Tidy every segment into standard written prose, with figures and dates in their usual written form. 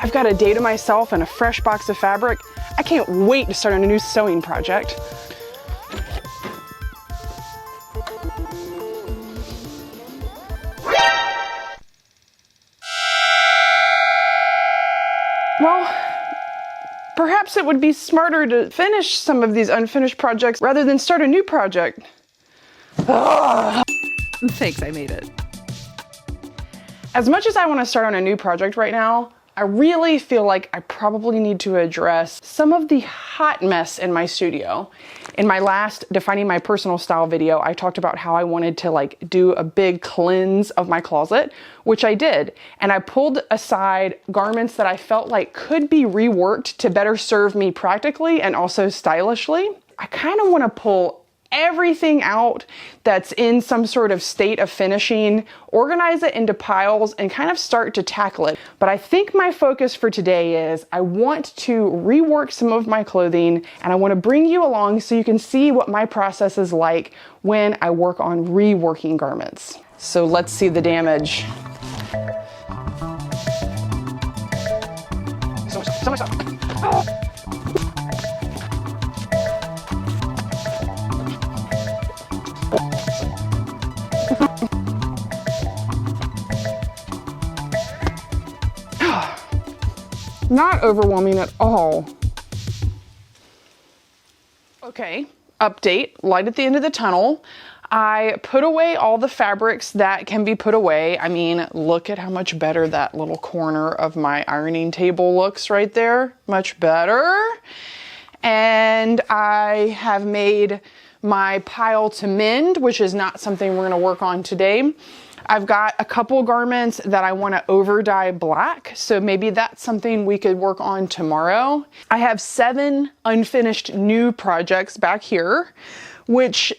I've got a day to myself and a fresh box of fabric. I can't wait to start on a new sewing project. Well, perhaps it would be smarter to finish some of these unfinished projects rather than start a new project. Ugh. Thanks, I made it. As much as I want to start on a new project right now, I really feel like I probably need to address some of the hot mess in my studio. In my last Defining My Personal Style video, I talked about how I wanted to do a big cleanse of my closet, which I did. And I pulled aside garments that I felt like could be reworked to better serve me practically and also stylishly. I kind of want to pull everything out that's in some sort of state of finishing, organize it into piles, and kind of start to tackle it. But I think my focus for today is I want to rework some of my clothing, and I want to bring you along so you can see what my process is like when I work on reworking garments. So let's see the damage. So much stuff. Oh. Not overwhelming at all. Okay, update, light at the end of the tunnel. I put away all the fabrics that can be put away. I mean, look at how much better that little corner of my ironing table looks right there. Much better. And I have made my pile to mend, which is not something we're gonna work on today. I've got a couple garments that I want to over dye black, so maybe that's something we could work on tomorrow. I have 7 unfinished new projects back here, which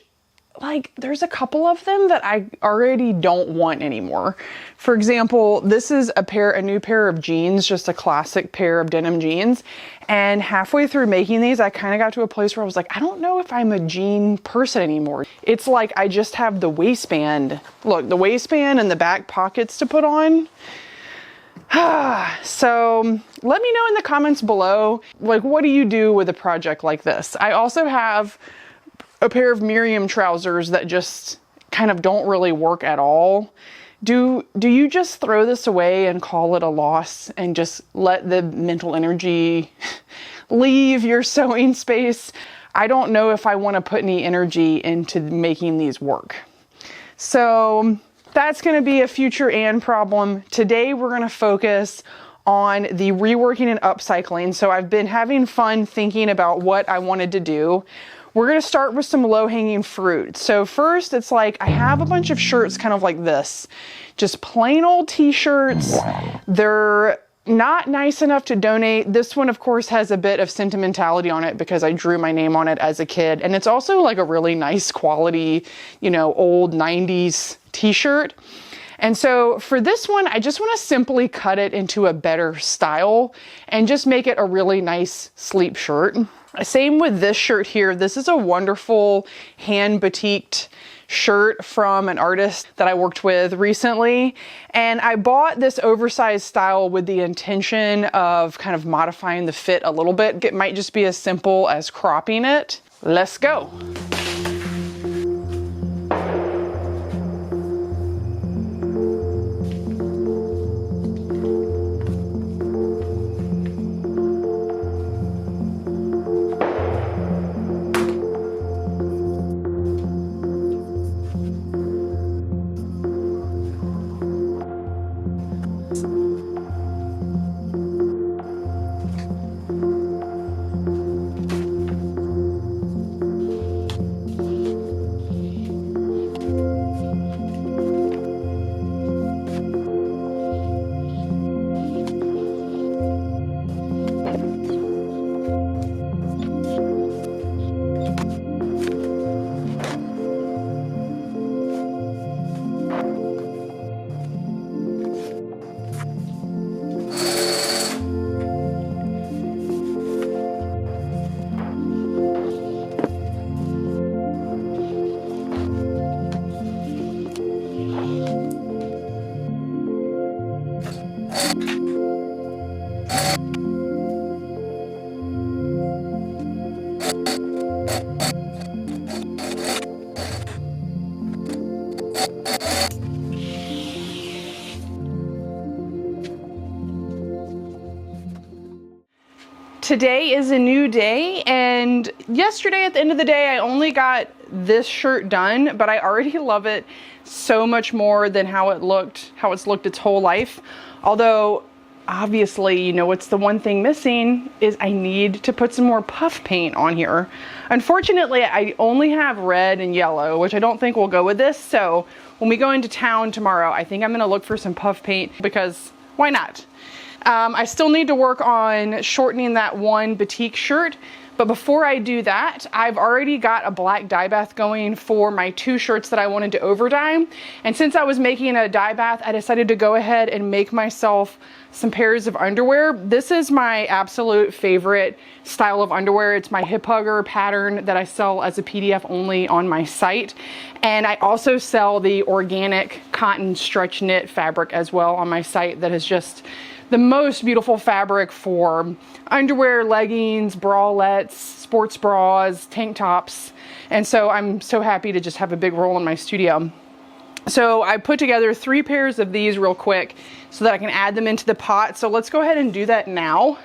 there's a couple of them that I already don't want anymore. For example, this is a new pair of jeans, just a classic pair of denim jeans. And halfway through making these, I kind of got to a place where I was like, I don't know if I'm a jean person anymore. It's like I just have the waistband. Look, the waistband and the back pockets to put on. So let me know in the comments below, what do you do with a project like this? I also have a pair of Miriam trousers that just kind of don't really work at all. Do you just throw this away and call it a loss and just let the mental energy leave your sewing space? I don't know if I want to put any energy into making these work. So that's going to be a future Ann problem. Today we're going to focus on the reworking and upcycling. So I've been having fun thinking about what I wanted to do. We're going to start with some low-hanging fruit. So first, it's I have a bunch of shirts kind of like this. Just plain old t-shirts. They're not nice enough to donate. This one, of course, has a bit of sentimentality on it because I drew my name on it as a kid. And it's also a really nice quality, old 90s t-shirt. And so for this one, I just want to simply cut it into a better style and just make it a really nice sleep shirt. Same with this shirt here. This is a wonderful hand batiqued shirt from an artist that I worked with recently. And I bought this oversized style with the intention of kind of modifying the fit a little bit. It might just be as simple as cropping it. Let's go. Today is a new day, and yesterday at the end of the day I only got this shirt done, but I already love it so much more than how it's looked its whole life. Although obviously, you know, what's the one thing missing is I need to put some more puff paint on here. Unfortunately, I only have red and yellow, which I don't think will go with this. So when we go into town tomorrow, I think I'm gonna look for some puff paint because why not? I still need to work on shortening that one batik shirt, but before I do that, I've already got a black dye bath going for my 2 shirts that I wanted to over dye. And since I was making a dye bath, I decided to go ahead and make myself some pairs of underwear. This is my absolute favorite style of underwear. It's my hip hugger pattern that I sell as a PDF only on my site. And I also sell the organic cotton stretch knit fabric as well on my site that is just the most beautiful fabric for underwear, leggings, bralettes, sports bras, tank tops. And so I'm so happy to just have a big roll in my studio. So I put together 3 pairs of these real quick so that I can add them into the pot. So let's go ahead and do that now.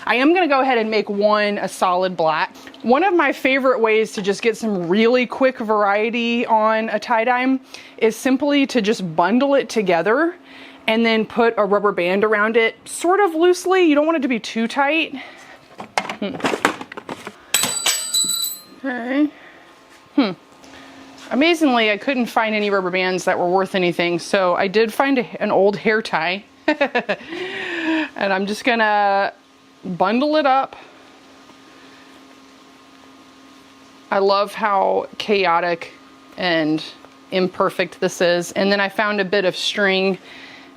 I am gonna go ahead and make one a solid black. One of my favorite ways to just get some really quick variety on a tie-dye is simply to just bundle it together and then put a rubber band around it sort of loosely. You don't want it to be too tight. Okay. Amazingly, I couldn't find any rubber bands that were worth anything, so I did find an old hair tie. And I'm just gonna bundle it up. I love how chaotic and imperfect this is. And then I found a bit of string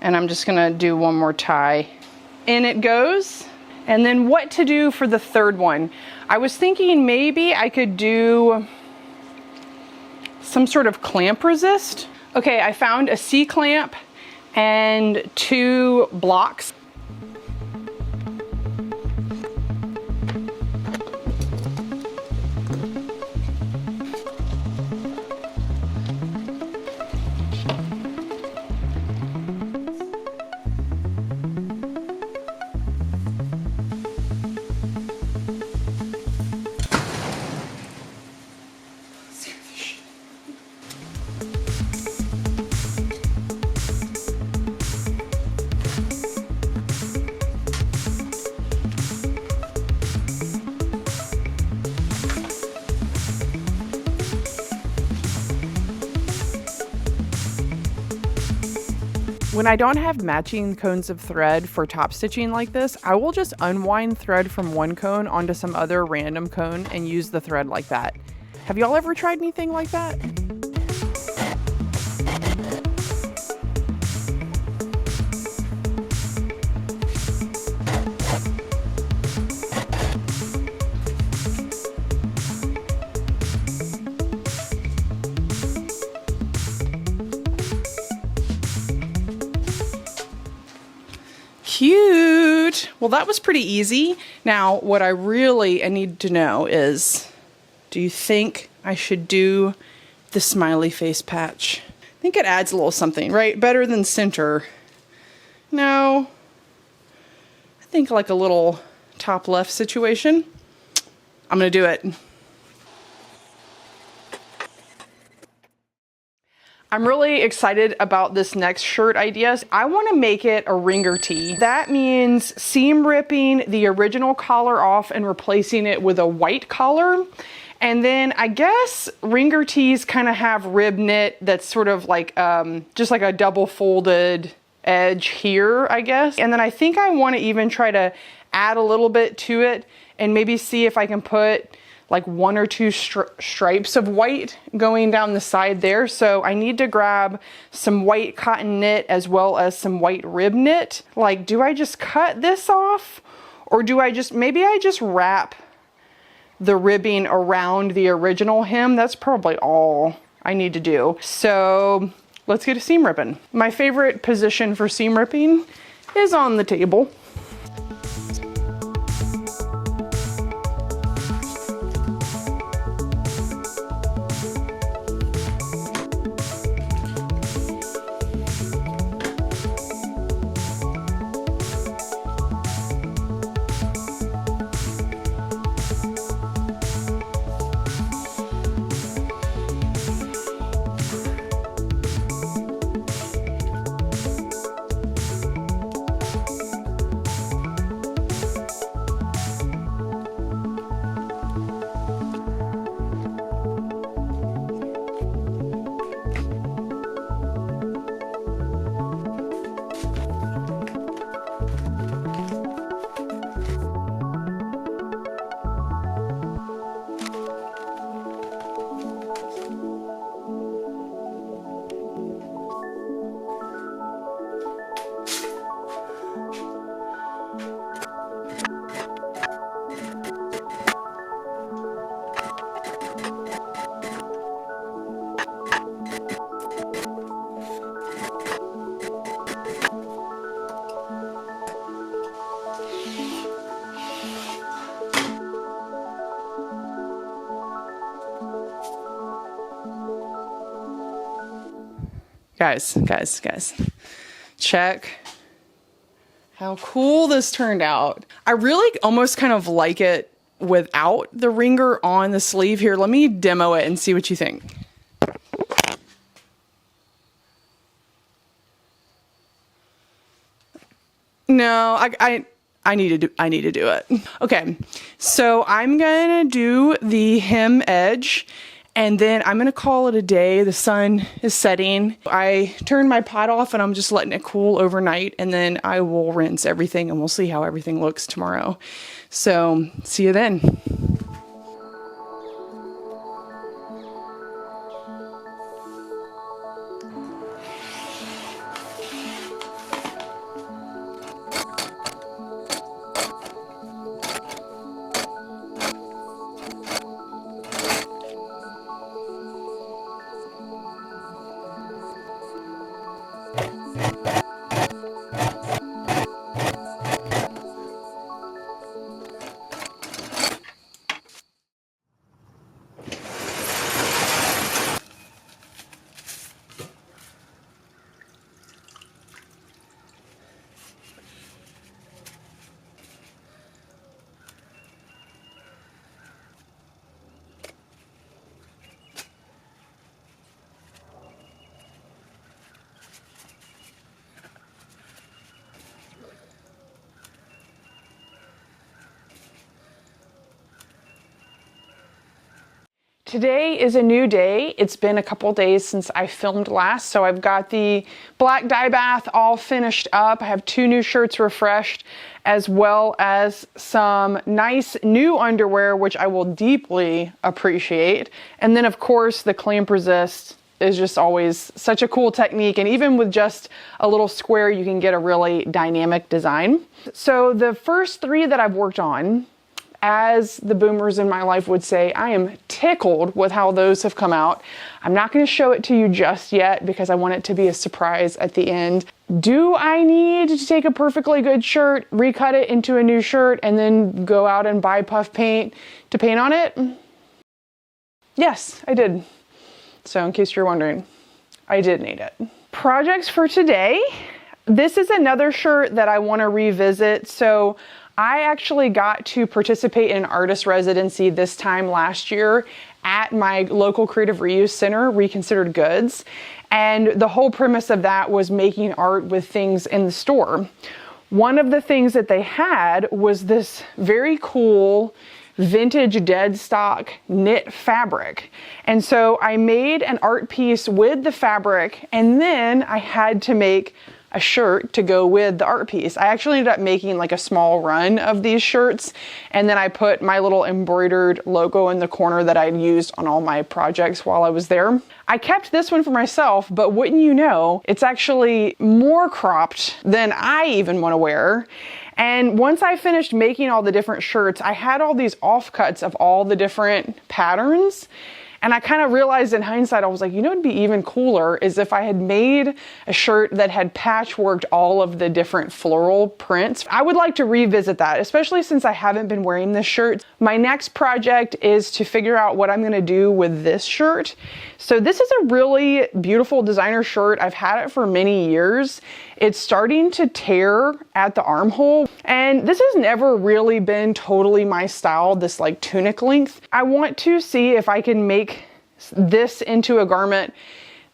and I'm just gonna do one more tie. In it goes. And then what to do for the third one? I was thinking maybe I could do some sort of clamp resist. Okay, I found a C-clamp and 2 blocks. When I don't have matching cones of thread for top stitching like this, I will just unwind thread from one cone onto some other random cone and use the thread like that. Have y'all ever tried anything like that? Cute. Well, that was pretty easy. Now, what I need to know is, do you think I should do the smiley face patch? I think it adds a little something, right? Better than center. No. I think like a little top left situation. I'm gonna do it. I'm really excited about this next shirt idea. I want to make it a ringer tee. That means seam ripping the original collar off and replacing it with a white collar. And then I guess ringer tees kind of have rib knit that's sort of like just like a double folded edge here, I guess. And then I think I want to even try to add a little bit to it and maybe see if I can put like 1 or 2 stripes of white going down the side there. So I need to grab some white cotton knit as well as some white rib knit. Like, do I just cut this off? Or do I maybe I just wrap the ribbing around the original hem? That's probably all I need to do. So let's get a seam ripping. My favorite position for seam ripping is on the table. Guys, check how cool this turned out. I really almost kind of like it without the ringer on the sleeve. Here, let me demo it and see what you think. No, I need to do it. Okay, so I'm gonna do the hem edge, and then I'm gonna call it a day. The sun is setting. I turned my pot off and I'm just letting it cool overnight, and then I will rinse everything and we'll see how everything looks tomorrow. So see you then. Today is a new day. It's been a couple days since I filmed last, so I've got the black dye bath all finished up. I have 2 new shirts refreshed, as well as some nice new underwear, which I will deeply appreciate. And then of course the clamp resist is just always such a cool technique, and even with just a little square you can get a really dynamic design. So the first 3 that I've worked on, as the boomers in my life would say, I am tickled with how those have come out. I'm not going to show it to you just yet because I want it to be a surprise at the end. Do I need to take a perfectly good shirt, recut it into a new shirt, and then go out and buy puff paint to paint on it? Yes, I did. So in case you're wondering, I did need it. Projects for today. This is another shirt that I want to revisit. So I actually got to participate in an artist residency this time last year at my local creative reuse center, Reconsidered Goods. And the whole premise of that was making art with things in the store. One of the things that they had was this very cool vintage dead stock knit fabric. And so I made an art piece with the fabric, and then I had to make a shirt to go with the art piece. I actually ended up making like a small run of these shirts, and then I put my little embroidered logo in the corner that I'd used on all my projects while I was there. I kept this one for myself, but wouldn't you know, it's actually more cropped than I even want to wear. And once I finished making all the different shirts, I had all these offcuts of all the different patterns. And I kind of realized in hindsight, I was like, you know, it'd be even cooler is if I had made a shirt that had patchworked all of the different floral prints. I would like to revisit that, especially since I haven't been wearing this shirt. My next project is to figure out what I'm going to do with this shirt. So this is a really beautiful designer shirt. I've had it for many years. It's starting to tear at the armhole, and this has never really been totally my style, this like tunic length. I want to see if I can make this into a garment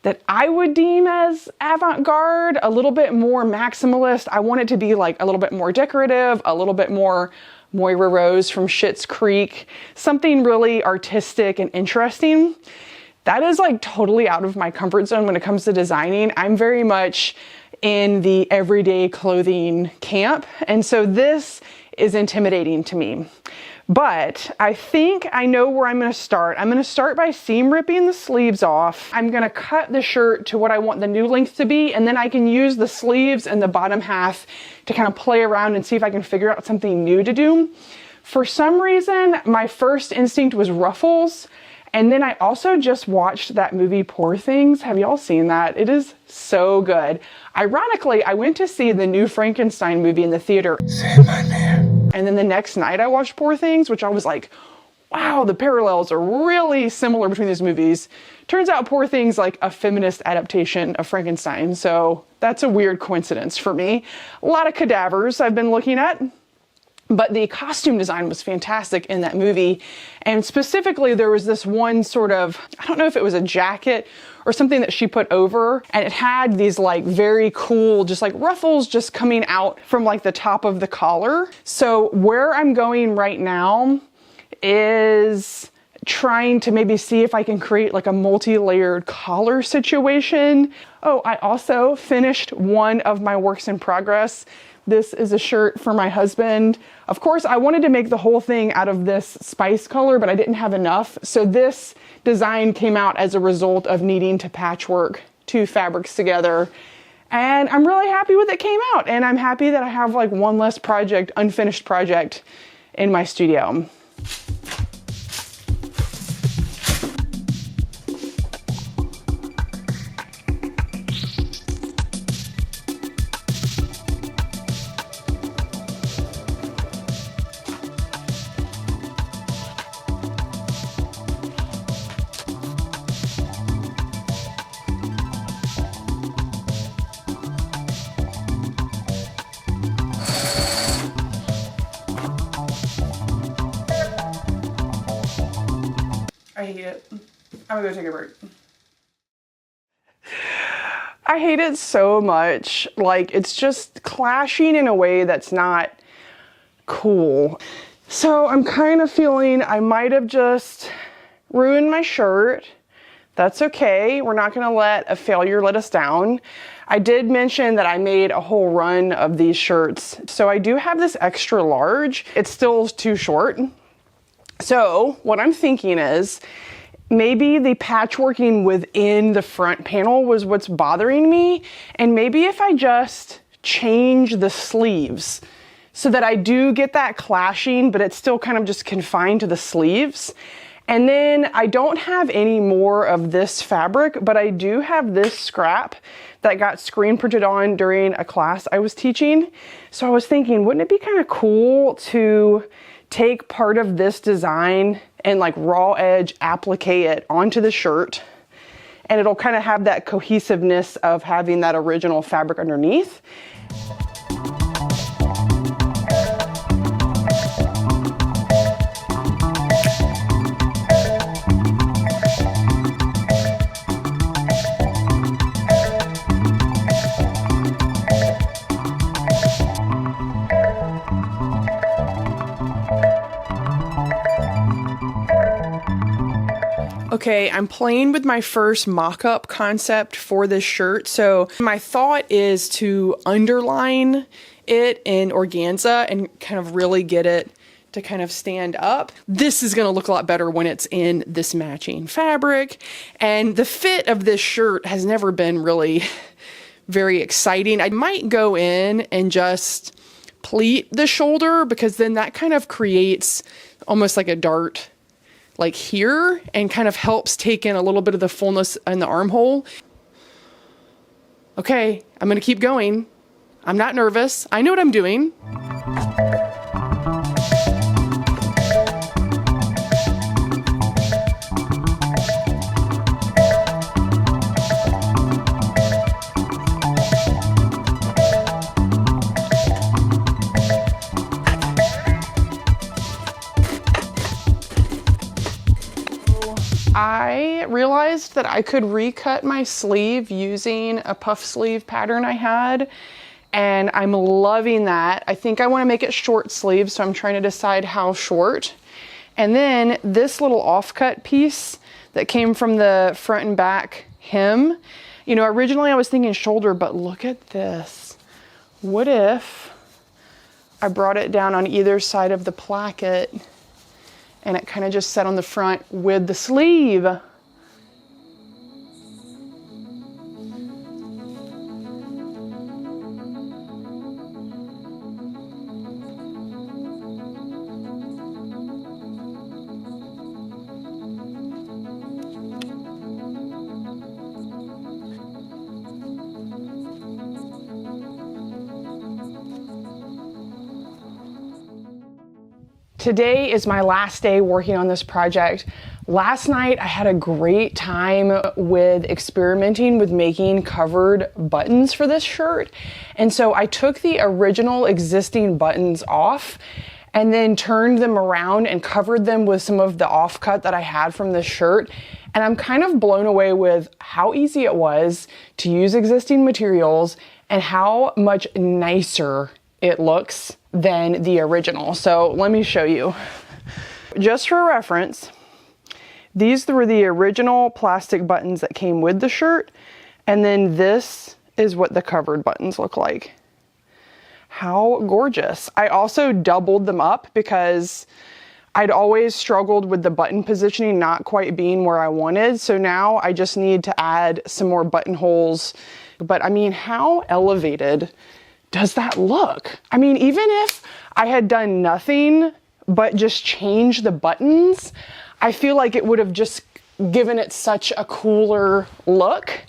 that I would deem as avant-garde, a little bit more maximalist. I want it to be like a little bit more decorative, a little bit more Moira Rose from Schitt's Creek, something really artistic and interesting. That is like totally out of my comfort zone when it comes to designing. I'm very much in the everyday clothing camp, and so this is intimidating to me. But I think I know where I'm going to start. I'm going to start by seam ripping the sleeves off. I'm going to cut the shirt to what I want the new length to be, and then I can use the sleeves and the bottom half to kind of play around and see if I can figure out something new to do. For some reason, my first instinct was ruffles. And then I also just watched that movie Poor Things. Have y'all seen that? It is so good. Ironically, I went to see the new Frankenstein movie in the theater. Say my name. And then the next night I watched Poor Things, which I was like, wow, the parallels are really similar between these movies. Turns out Poor Things like a feminist adaptation of Frankenstein. So that's a weird coincidence for me. A lot of cadavers I've been looking at. But the costume design was fantastic in that movie. And specifically, there was this one sort of, I don't know if it was a jacket or something that she put over, and it had these like very cool, just like ruffles just coming out from like the top of the collar. So where I'm going right now is trying to maybe see if I can create like a multi-layered collar situation. Oh, I also finished one of my works in progress. This is a shirt for my husband. Of course, I wanted to make the whole thing out of this spice color, but I didn't have enough. So this design came out as a result of needing to patchwork two fabrics together. And I'm really happy with it came out. And I'm happy that I have like one less project, unfinished project in my studio. I hate it. I'm gonna go take a break. I hate it so much. Like, it's just clashing in a way that's not cool. So I'm kind of feeling I might have just ruined my shirt. That's okay. We're not gonna let a failure let us down. I did mention that I made a whole run of these shirts. So I do have this extra large. It's still too short. So what I'm thinking is maybe the patchworking within the front panel was what's bothering me. And maybe if I just change the sleeves so that I do get that clashing, but it's still kind of just confined to the sleeves. And then I don't have any more of this fabric, but I do have this scrap that got screen printed on during a class I was teaching. So I was thinking, wouldn't it be kind of cool to take part of this design and like raw edge applique it onto the shirt, and it'll kind of have that cohesiveness of having that original fabric underneath. Okay, I'm playing with my first mock-up concept for this shirt. So my thought is to underline it in organza and kind of really get it to kind of stand up. This is gonna look a lot better when it's in this matching fabric. And the fit of this shirt has never been really very exciting. I might go in and just pleat the shoulder, because then that kind of creates almost like a dart like here and kind of helps take in a little bit of the fullness in the armhole. Okay, I'm gonna keep going. I'm not nervous. I know what I'm doing. I realized that I could recut my sleeve using a puff sleeve pattern I had, and I'm loving that. I think I want to make it short sleeve, so I'm trying to decide how short. And then this little offcut piece that came from the front and back hem, you know, originally I was thinking shoulder, but look at this. What if I brought it down on either side of the placket and it kind of just sat on the front with the sleeve? Today is my last day working on this project. Last night I had a great time with experimenting with making covered buttons for this shirt. And so I took the original existing buttons off and then turned them around and covered them with some of the offcut that I had from this shirt. And I'm kind of blown away with how easy it was to use existing materials and how much nicer it looks than the original. So let me show you. Just for reference, these were the original plastic buttons that came with the shirt, and then this is what the covered buttons look like. How gorgeous. I also doubled them up because I'd always struggled with the button positioning not quite being where I wanted, so now I just need to add some more buttonholes. But I mean, how elevated does that look? I mean, even if I had done nothing but just change the buttons, I feel like it would have just given it such a cooler look.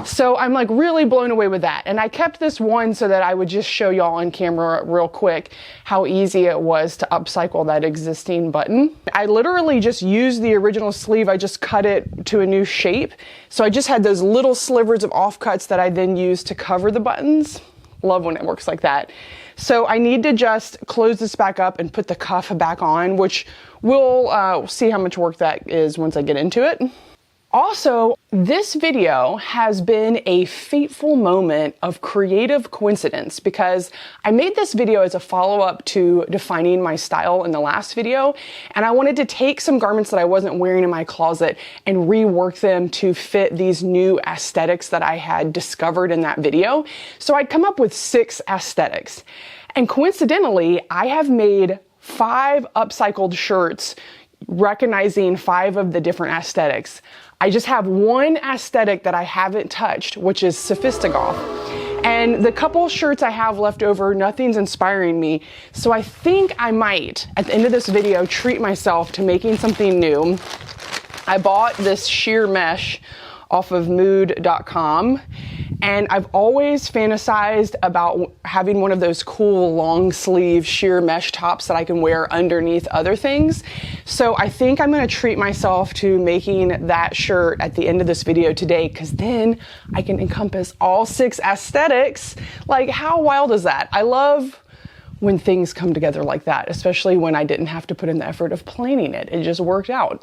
So I'm like really blown away with that. And I kept this one so that I would just show y'all on camera real quick how easy it was to upcycle that existing button. I literally just used the original sleeve. I just cut it to a new shape. So I just had those little slivers of offcuts that I then used to cover the buttons. Love when it works like that. So I need to just close this back up and put the cuff back on, which we'll see how much work that is once I get into it. Also, this video has been a fateful moment of creative coincidence because I made this video as a follow-up to defining my style in the last video, and I wanted to take some garments that I wasn't wearing in my closet and rework them to fit these new aesthetics that I had discovered in that video. So I'd come up with 6 aesthetics. And coincidentally, I have made 5 upcycled shirts recognizing 5 of the different aesthetics. I just have one aesthetic that I haven't touched, which is Sophistigoth. And the couple shirts I have left over, nothing's inspiring me. So I think I might, at the end of this video, treat myself to making something new. I bought this sheer mesh off of mood.com. And I've always fantasized about having one of those cool long sleeve sheer mesh tops that I can wear underneath other things. So I think I'm gonna treat myself to making that shirt at the end of this video today, because then I can encompass all 6 aesthetics. Like, how wild is that? I love when things come together like that, especially when I didn't have to put in the effort of planning it. It just worked out.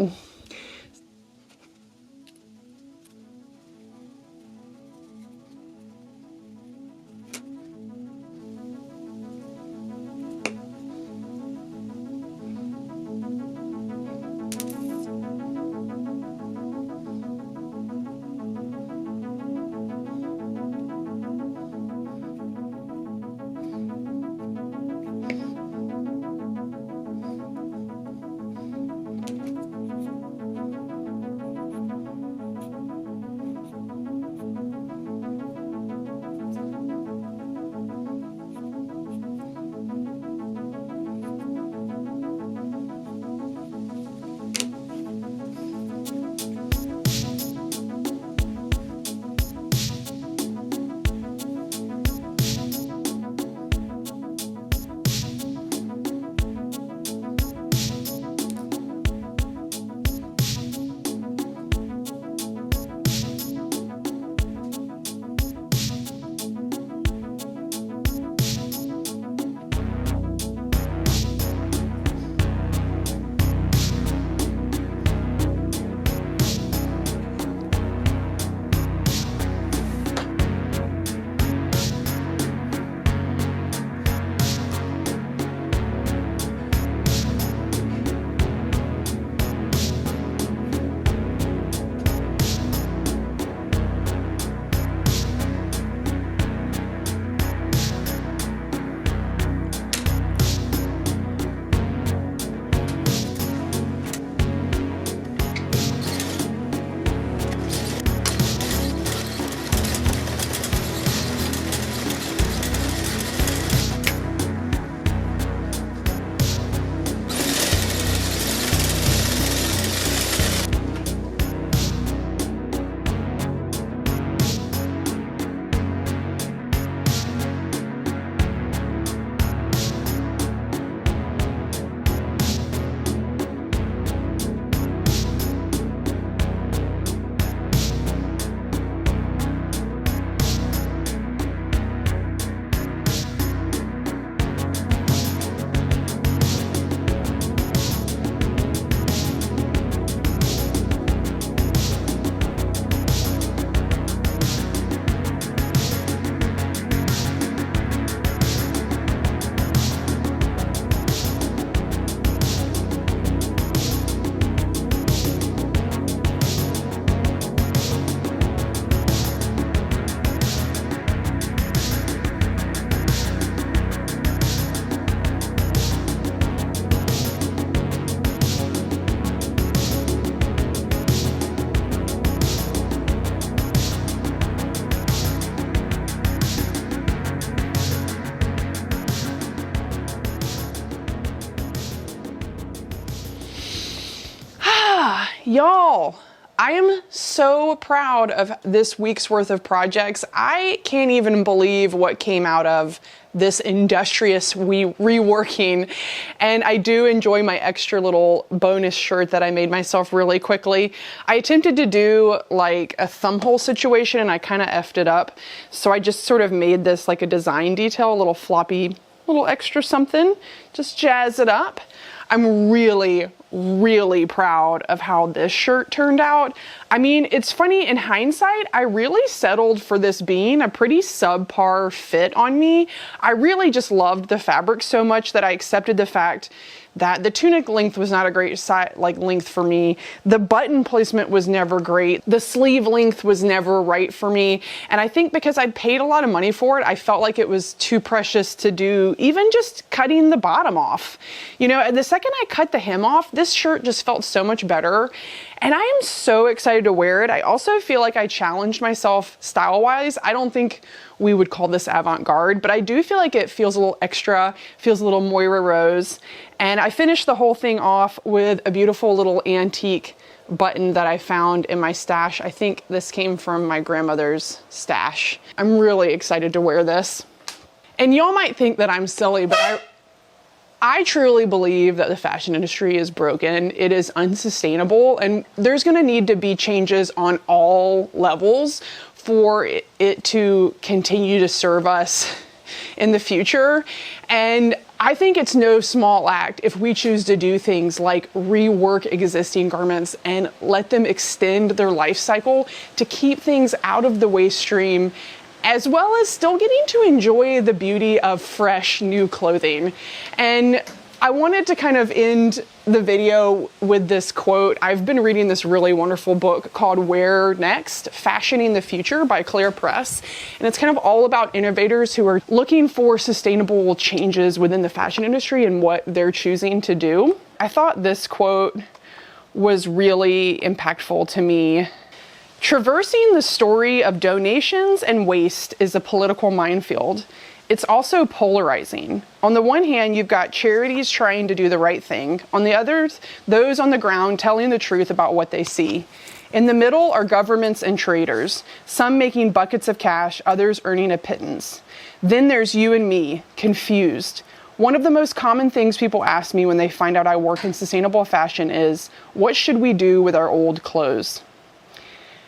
Y'all, I am so proud of this week's worth of projects. I can't even believe what came out of this industrious reworking. And I do enjoy my extra little bonus shirt that I made myself really quickly. I attempted to do like a thumb hole situation and I kind of effed it up. So I just sort of made this like a design detail, a little floppy, little extra something, just jazz it up. I'm really proud of how this shirt turned out. I mean, it's funny, in hindsight, I really settled for this being a pretty subpar fit on me. I really just loved the fabric so much that I accepted the fact that the tunic length was not a great length for me. The button placement was never great. The sleeve length was never right for me. And I think because I'd paid a lot of money for it, I felt like it was too precious to do even just cutting the bottom off. You know, the second I cut the hem off, this shirt just felt so much better. And I am so excited to wear it. I also feel like I challenged myself style-wise. I don't think we would call this avant-garde, but I do feel like it feels a little extra, feels a little Moira Rose. And I finished the whole thing off with a beautiful little antique button that I found in my stash. I think this came from my grandmother's stash. I'm really excited to wear this. And y'all might think that I'm silly, but I truly believe that the fashion industry is broken. It is unsustainable, and there's going to need to be changes on all levels for it to continue to serve us in the future. And I think it's no small act if we choose to do things like rework existing garments and let them extend their life cycle to keep things out of the waste stream, as well as still getting to enjoy the beauty of fresh new clothing. And I wanted to kind of end the video with this quote. I've been reading this really wonderful book called Where Next? Fashioning the Future by Claire Press. And it's kind of all about innovators who are looking for sustainable changes within the fashion industry and what they're choosing to do. I thought this quote was really impactful to me. Traversing the story of donations and waste is a political minefield. It's also polarizing. On the one hand, you've got charities trying to do the right thing. On the other, those on the ground telling the truth about what they see. In the middle are governments and traders, some making buckets of cash, others earning a pittance. Then there's you and me, confused. One of the most common things people ask me when they find out I work in sustainable fashion is, what should we do with our old clothes?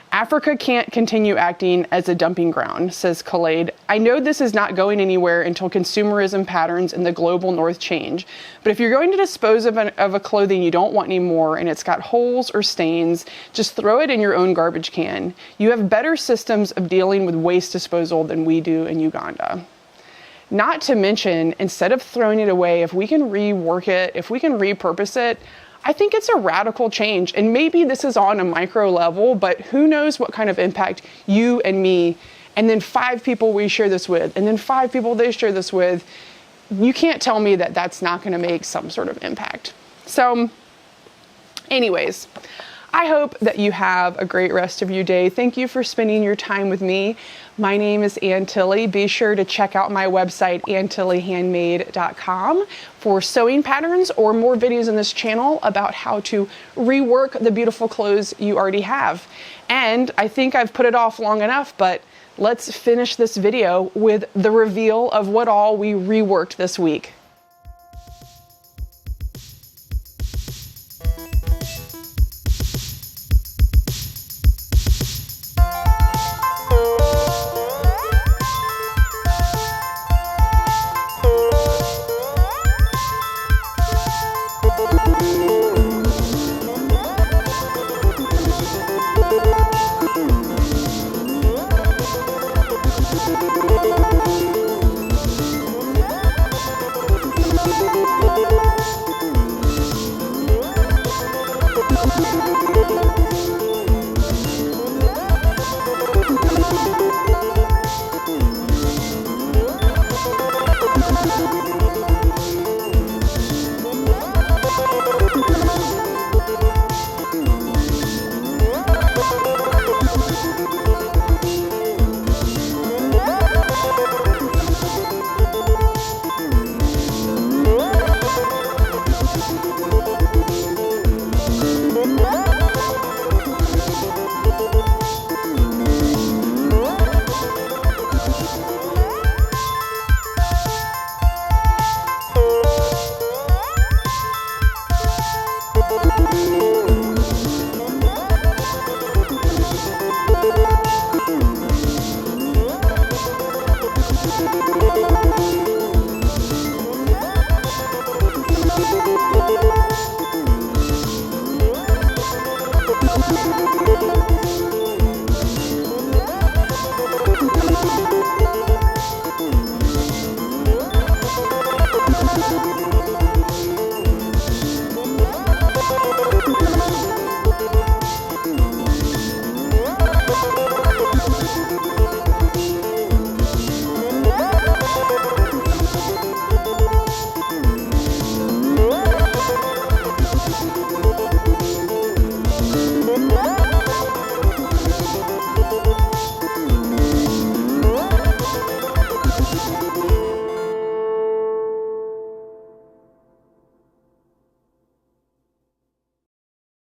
Africa can't continue acting as a dumping ground, says Khaled. I know this is not going anywhere until consumerism patterns in the global north change. But if you're going to dispose of a clothing you don't want anymore and it's got holes or stains, just throw it in your own garbage can. You have better systems of dealing with waste disposal than we do in Uganda. Not to mention, instead of throwing it away, if we can rework it, if we can repurpose it, I think it's a radical change. And maybe this is on a micro level, but who knows what kind of impact you and me, and then 5 people we share this with, and then 5 people they share this with, you can't tell me that that's not going to make some sort of impact. So anyways, I hope that you have a great rest of your day. Thank you for spending your time with me. My name is Ann Tilley. Be sure to check out my website, AnnTilleyHandmade.com, for sewing patterns or more videos on this channel about how to rework the beautiful clothes you already have. And I think I've put it off long enough, but let's finish this video with the reveal of what all we reworked this week.